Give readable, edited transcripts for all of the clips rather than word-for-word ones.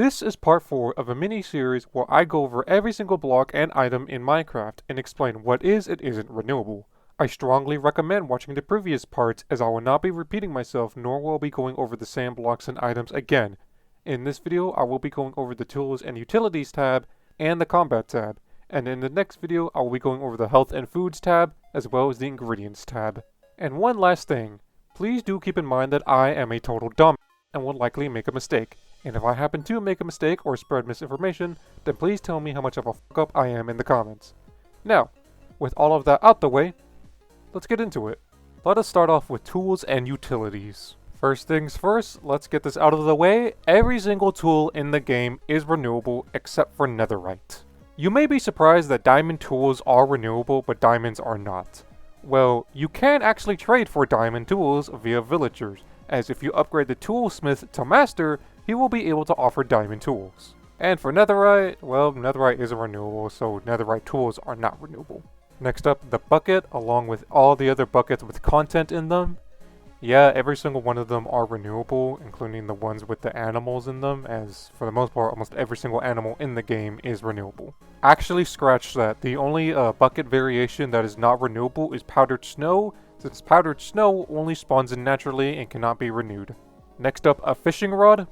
This is part 4 of a mini-series where I go over every single block and item in Minecraft and explain what is and isn't renewable. I strongly recommend watching the previous parts as I will not be repeating myself nor will I be going over the same blocks and items again. In this video I will be going over the Tools and Utilities tab and the Combat tab, and in the next video I will be going over the Health and Foods tab as well as the Ingredients tab. And one last thing, please do keep in mind that I am a total dumb and will likely make a mistake. And if I happen to make a mistake or spread misinformation, then please tell me how much of a fuck up I am in the comments. Now, with all of that out the way, let's get into it. Let us start off with tools and utilities. First things first, let's get this out of the way. Every single tool in the game is renewable except for netherite. You may be surprised that diamond tools are renewable, but diamonds are not. Well, you can actually trade for diamond tools via villagers, as if you upgrade the toolsmith to master, he will be able to offer diamond tools. And for netherite, well, netherite isn't renewable, so netherite tools are not renewable. Next up, the bucket, along with all the other buckets with content in them. Yeah, every single one of them are renewable, including the ones with the animals in them, as for the most part, almost every single animal in the game is renewable. Actually, scratch that. The only bucket variation that is not renewable is powdered snow, since powdered snow only spawns in naturally and cannot be renewed. Next up, a fishing rod.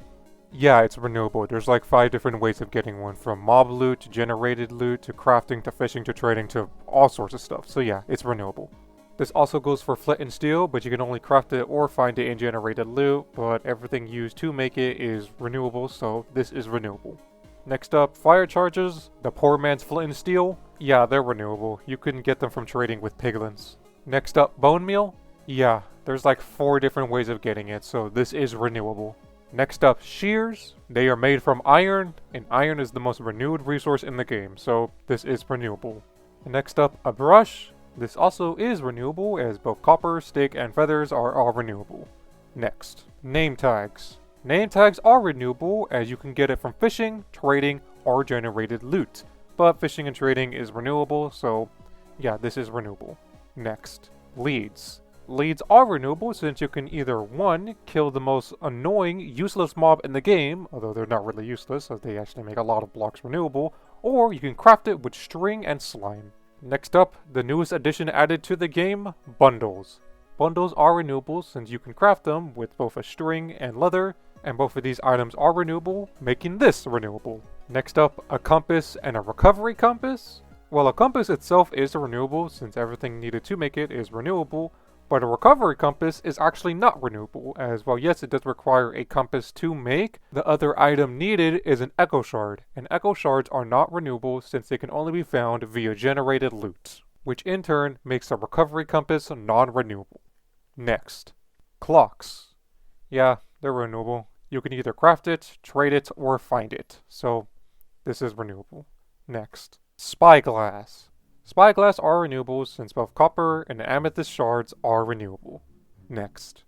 Yeah, it's renewable. There's like 5 different ways of getting one, from mob loot to generated loot to crafting to fishing to trading to all sorts of stuff. So yeah, it's renewable. This also goes for flint and steel, but you can only craft it or find it in generated loot, but everything used to make it is renewable, so this is renewable. Next up, fire charges, the poor man's flint and steel. Yeah, they're renewable. You couldn't get them from trading with piglins. Next up, bone meal. Yeah, there's like 4 different ways of getting it, so this is renewable. Next up, shears. They are made from iron, and iron is the most renewed resource in the game, so this is renewable. And next up, a brush. This also is renewable, as both copper, stick, and feathers are all renewable. Next, name tags. Name tags are renewable, as you can get it from fishing, trading, or generated loot. But fishing and trading is renewable, so yeah, this is renewable. Next, leads. Leads are renewable since you can either 1. Kill the most annoying, useless mob in the game, although they're not really useless as they actually make a lot of blocks renewable, or you can craft it with string and slime. Next up, the newest addition added to the game, bundles. Bundles are renewable since you can craft them with both a string and leather, and both of these items are renewable, making this renewable. Next up, a compass and a recovery compass. Well, a compass itself is renewable since everything needed to make it is renewable, but a recovery compass is actually not renewable, as well yes it does require a compass to make. The other item needed is an echo shard, and echo shards are not renewable since they can only be found via generated loot, which in turn makes a recovery compass non-renewable. Next, clocks. Yeah, they're renewable. You can either craft it, trade it, or find it, so this is renewable. Next, spyglass. Spyglass are renewable since both copper and amethyst shards are renewable. Next,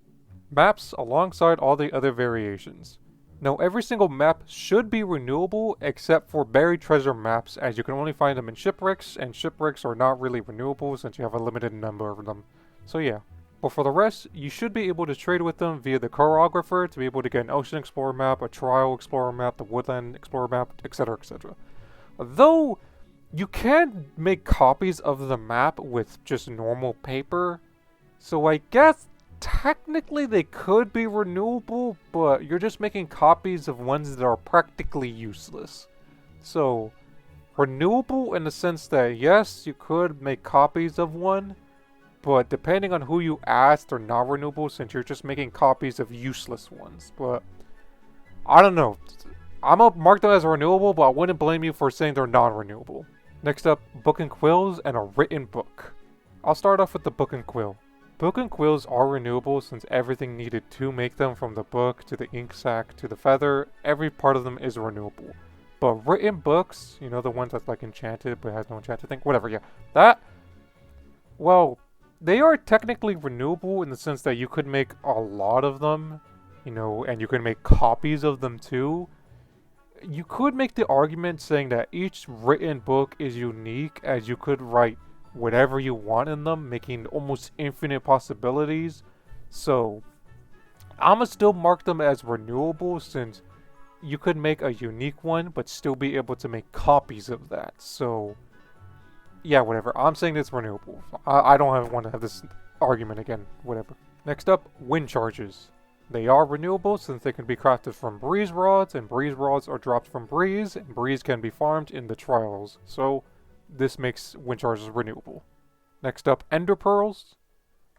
maps alongside all the other variations. Now every single map should be renewable except for buried treasure maps, as you can only find them in shipwrecks, and shipwrecks are not really renewable since you have a limited number of them. So yeah. But for the rest, you should be able to trade with them via the choreographer to be able to get an Ocean Explorer map, a Trial Explorer map, the Woodland Explorer map, etc, etc. Though you can make copies of the map with just normal paper, so I guess technically they could be renewable, but you're just making copies of ones that are practically useless. So, renewable in the sense that yes, you could make copies of one, but depending on who you ask, they're not renewable since you're just making copies of useless ones. But, I don't know. I'm gonna mark them as renewable, but I wouldn't blame you for saying they're non-renewable. Next up, book and quills and a written book. I'll start off with the book and quill. Book and quills are renewable since everything needed to make them, from the book to the ink sac to the feather, every part of them is renewable. But written books, you know, the ones that's like enchanted but has no enchanted thing, whatever, yeah. That, well, they are technically renewable in the sense that you could make a lot of them, you know, and you can make copies of them too. You could make the argument saying that each written book is unique, as you could write whatever you want in them, making almost infinite possibilities. So, I'ma still mark them as renewable since you could make a unique one, but still be able to make copies of that. So, yeah, whatever. I'm saying it's renewable. I don't want to have this argument again. Whatever. Next up, wind charges. They are renewable since they can be crafted from breeze rods, and breeze rods are dropped from breeze, and breeze can be farmed in the trials. So, this makes wind charges renewable. Next up, ender pearls.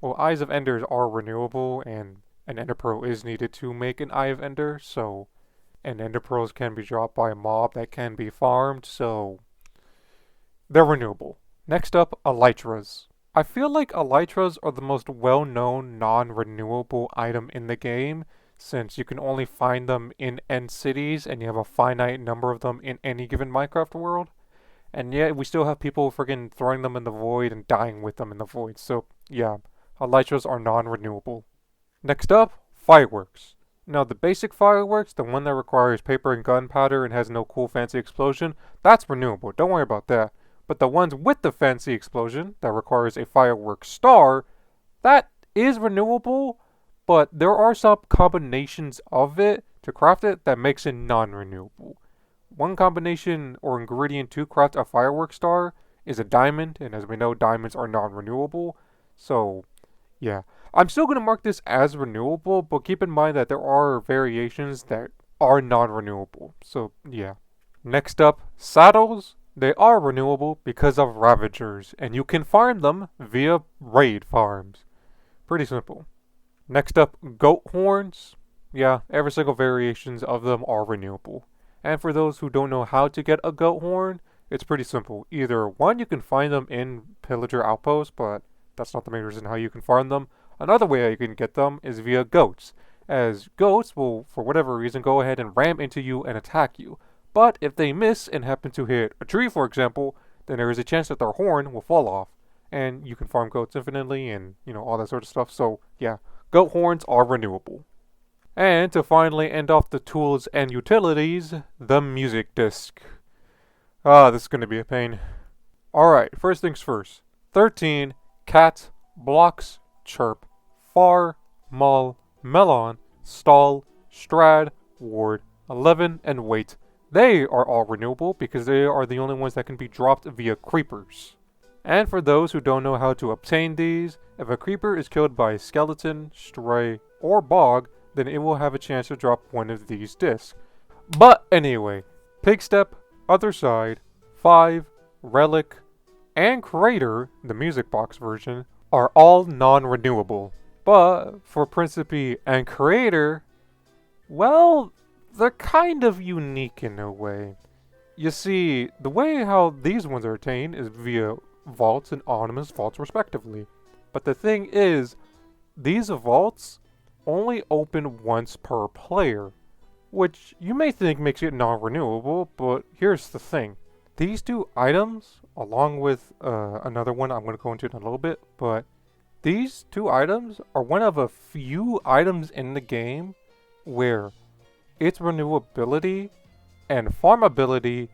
Well, eyes of enders are renewable, and an ender pearl is needed to make an eye of ender, so... And ender pearls can be dropped by a mob that can be farmed, so... They're renewable. Next up, elytras. I feel like elytras are the most well-known non-renewable item in the game, since you can only find them in end cities, and you have a finite number of them in any given Minecraft world. And yet, we still have people friggin' throwing them in the void and dying with them in the void, so yeah, elytras are non-renewable. Next up, fireworks. Now, the basic fireworks, the one that requires paper and gunpowder and has no cool fancy explosion, that's renewable, don't worry about that. But the ones with the fancy explosion, that requires a firework star, that is renewable, but there are some combinations of it to craft it that makes it non-renewable. One combination or ingredient to craft a firework star is a diamond, and as we know, diamonds are non-renewable, so yeah. I'm still going to mark this as renewable, but keep in mind that there are variations that are non-renewable, so yeah. Next up, saddles. They are renewable because of Ravagers, and you can farm them via raid farms. Pretty simple. Next up, goat horns. Yeah, every single variations of them are renewable. And for those who don't know how to get a goat horn, it's pretty simple. Either one, you can find them in pillager outposts, but that's not the main reason how you can farm them. Another way you can get them is via goats, as goats will, for whatever reason, go ahead and ram into you and attack you. But if they miss and happen to hit a tree, for example, then there is a chance that their horn will fall off. And you can farm goats infinitely and, all that sort of stuff. So, yeah, goat horns are renewable. And to finally end off the tools and utilities, the music disc. This is going to be a pain. Alright, first things first. 13, cat, blocks, chirp, far, mull, melon, stall, strad, ward, 11, and wait. They are all renewable because they are the only ones that can be dropped via creepers. And for those who don't know how to obtain these, if a creeper is killed by skeleton, stray, or bog, then it will have a chance to drop one of these discs. But anyway, Pigstep, Other Side, 5, Relic, and Crater, the music box version, are all non-renewable. But for Principe and Creator, well, they're kind of unique in a way. You see, the way how these ones are attained is via vaults and anonymous vaults respectively. But the thing is, these vaults only open once per player, which you may think makes it non-renewable, but here's the thing. These two items, along with another one I'm going to go into in a little bit, but these two items are one of a few items in the game where its renewability and farmability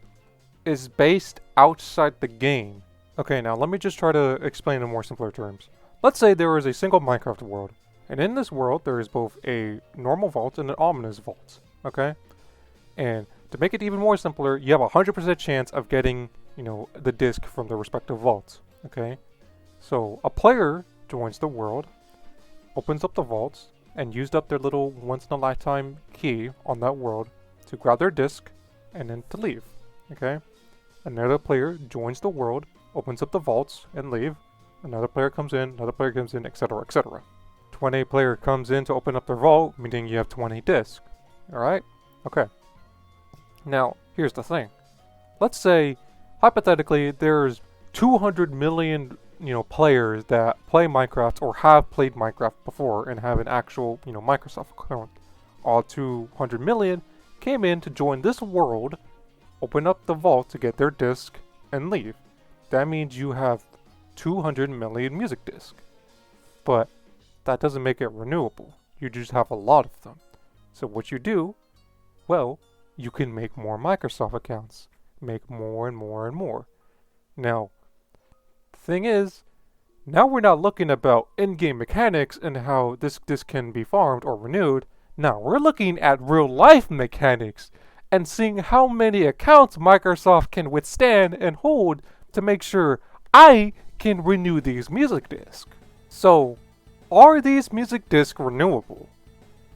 is based outside the game. Okay, now let me just try to explain in more simpler terms. Let's say there is a single Minecraft world, and in this world there is both a normal vault and an ominous vault, okay? And to make it even more simpler, you have a 100% chance of getting, the disc from the respective vaults, okay? So a player joins the world, opens up the vaults, and used up their little once-in-a-lifetime key on that world to grab their disc and then to leave, okay? Another player joins the world, opens up the vaults, and leave. Another player comes in, etc., etc. 20 player comes in to open up their vault, meaning you have 20 discs, alright? Okay. Now, here's the thing. Let's say, hypothetically, there's 200 million players that play Minecraft or have played Minecraft before and have an actual, Microsoft account. All 200 million came in to join this world, open up the vault to get their disc, and leave. That means you have 200 million music discs. But that doesn't make it renewable. You just have a lot of them. So what you do, well, you can make more Microsoft accounts. Make more and more and more. Now, thing is, now we're not looking about in-game mechanics and how this can be farmed or renewed. Now, we're looking at real life mechanics and seeing how many accounts Microsoft can withstand and hold to make sure I can renew these music discs. So, are these music discs renewable?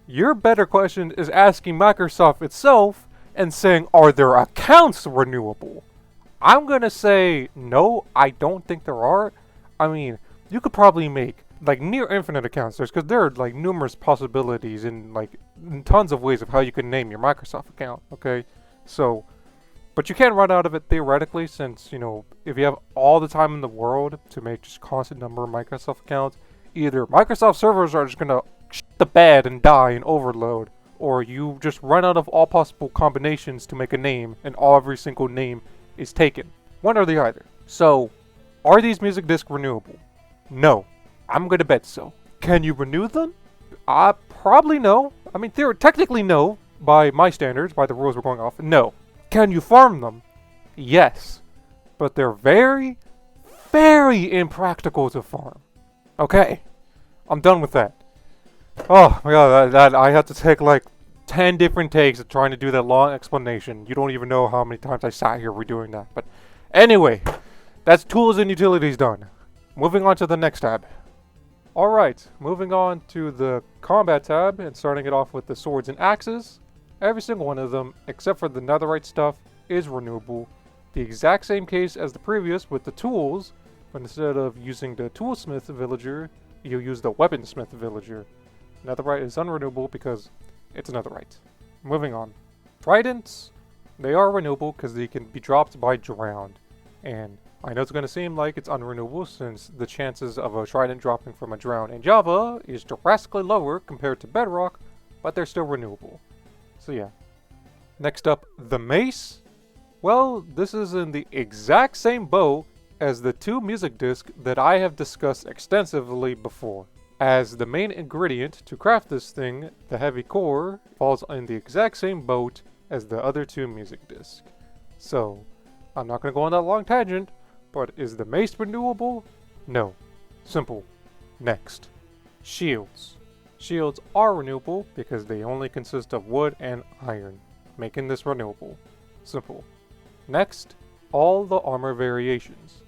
Your better question is asking Microsoft itself and saying, are their accounts renewable? I'm gonna say no, I don't think there are. I mean, you could probably make like near infinite accounts because there are like numerous possibilities in like in tons of ways of how you can name your Microsoft account, okay? So, but you can't run out of it theoretically since, you know, if you have all the time in the world to make just constant number of Microsoft accounts, either Microsoft servers are just gonna shit the bed and die and overload, or you just run out of all possible combinations to make a name and every single name is taken. One or the other. So, are these music discs renewable? No. I'm gonna bet so. Can you renew them? Probably no. I mean, technically no. By my standards, by the rules we're going off, no. Can you farm them? Yes. But they're very, very impractical to farm. Okay. I'm done with that. Oh my god, that I had to take like 10 different takes of trying to do that long explanation. You don't even know how many times I sat here redoing that. But anyway, that's tools and utilities done. Moving on to the next tab. Alright, moving on to the combat tab and starting it off with the swords and axes. Every single one of them, except for the netherite stuff, is renewable. The exact same case as the previous with the tools, but instead of using the toolsmith villager, you use the weaponsmith villager. Netherite is unrenewable because it's netherite. Moving on. Tridents, they are renewable because they can be dropped by drowned. And I know it's going to seem like it's unrenewable since the chances of a trident dropping from a drown in Java is drastically lower compared to Bedrock, but they're still renewable. So yeah. Next up, the mace. Well, this is in the exact same boat as the two music discs that I have discussed extensively before. As the main ingredient to craft this thing, the heavy core, falls in the exact same boat as the other two music discs. So, I'm not going to go on that long tangent, but is the mace renewable? No. Simple. Next. Shields. Shields are renewable because they only consist of wood and iron, making this renewable. Simple. Next, all the armor variations.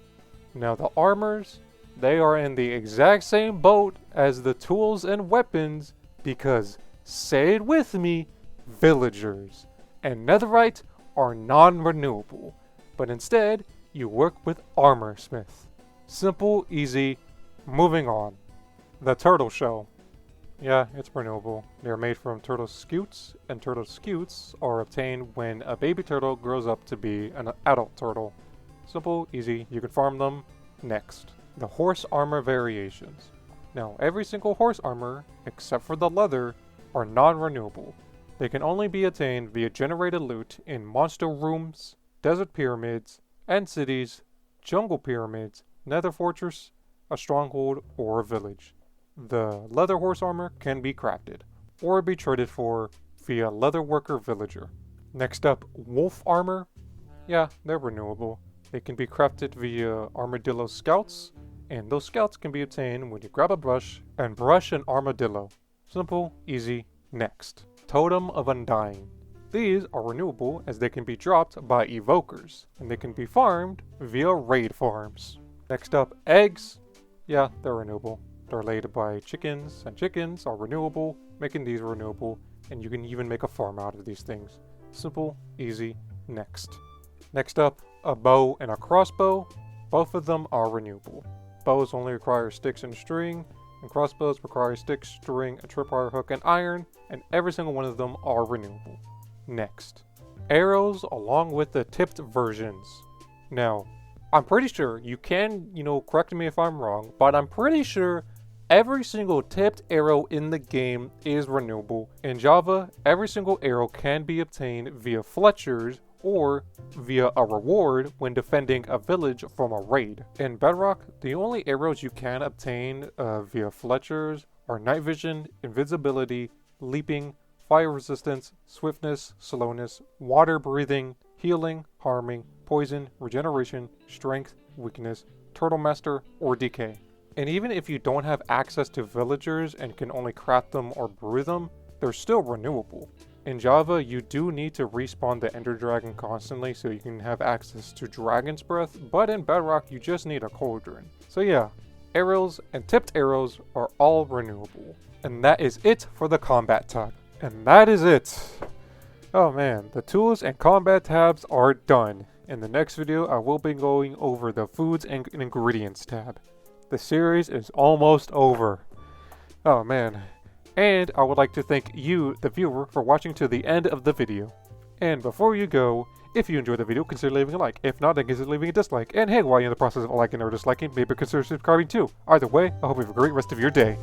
Now the armors, they are in the exact same boat as the tools and weapons because, say it with me, villagers and netherite are non-renewable, but instead you work with armor smith. Simple, easy, moving on. The turtle shell. Yeah, it's renewable. They're made from turtle scutes, and turtle scutes are obtained when a baby turtle grows up to be an adult turtle. Simple, easy, you can farm them. Next, the horse armor variations. Now, every single horse armor, except for the leather, are non-renewable. They can only be attained via generated loot in monster rooms, desert pyramids, and cities, jungle pyramids, nether fortress, a stronghold, or a village. The leather horse armor can be crafted, or be traded for via leather worker villager. Next up, wolf armor. Yeah, they're renewable. They can be crafted via armadillo scouts, and those scouts can be obtained when you grab a brush and brush an armadillo. Simple, easy, next. Totem of Undying. These are renewable as they can be dropped by evokers, and they can be farmed via raid farms. Next up, eggs. Yeah, they're renewable. They're laid by chickens, and chickens are renewable, making these renewable, and you can even make a farm out of these things. Simple, easy, next. Next up, a bow and a crossbow. Both of them are renewable. Bows only require sticks and string, and crossbows require sticks, string, a tripwire hook, and iron, and every single one of them are renewable. Next, arrows along with the tipped versions. Now, I'm pretty sure, you can, correct me if I'm wrong, but I'm pretty sure every single tipped arrow in the game is renewable. In Java, every single arrow can be obtained via Fletchers or via a reward when defending a village from a raid. In Bedrock, the only arrows you can obtain via Fletchers are night vision, invisibility, leaping, fire resistance, swiftness, slowness, water breathing, healing, harming, poison, regeneration, strength, weakness, turtle master, or decay. And even if you don't have access to villagers and can only craft them or brew them, they're still renewable. In Java, you do need to respawn the Ender Dragon constantly so you can have access to Dragon's Breath, but in Bedrock you just need a Cauldron. So yeah, arrows and tipped arrows are all renewable. And that is it for the combat tab. And that is it! Oh man, the tools and combat tabs are done. In the next video, I will be going over the foods and ingredients tab. The series is almost over. Oh man. And I would like to thank you, the viewer, for watching to the end of the video. And before you go, if you enjoyed the video, consider leaving a like. If not, then consider leaving a dislike. And hey, while you're in the process of liking or disliking, maybe consider subscribing too. Either way, I hope you have a great rest of your day.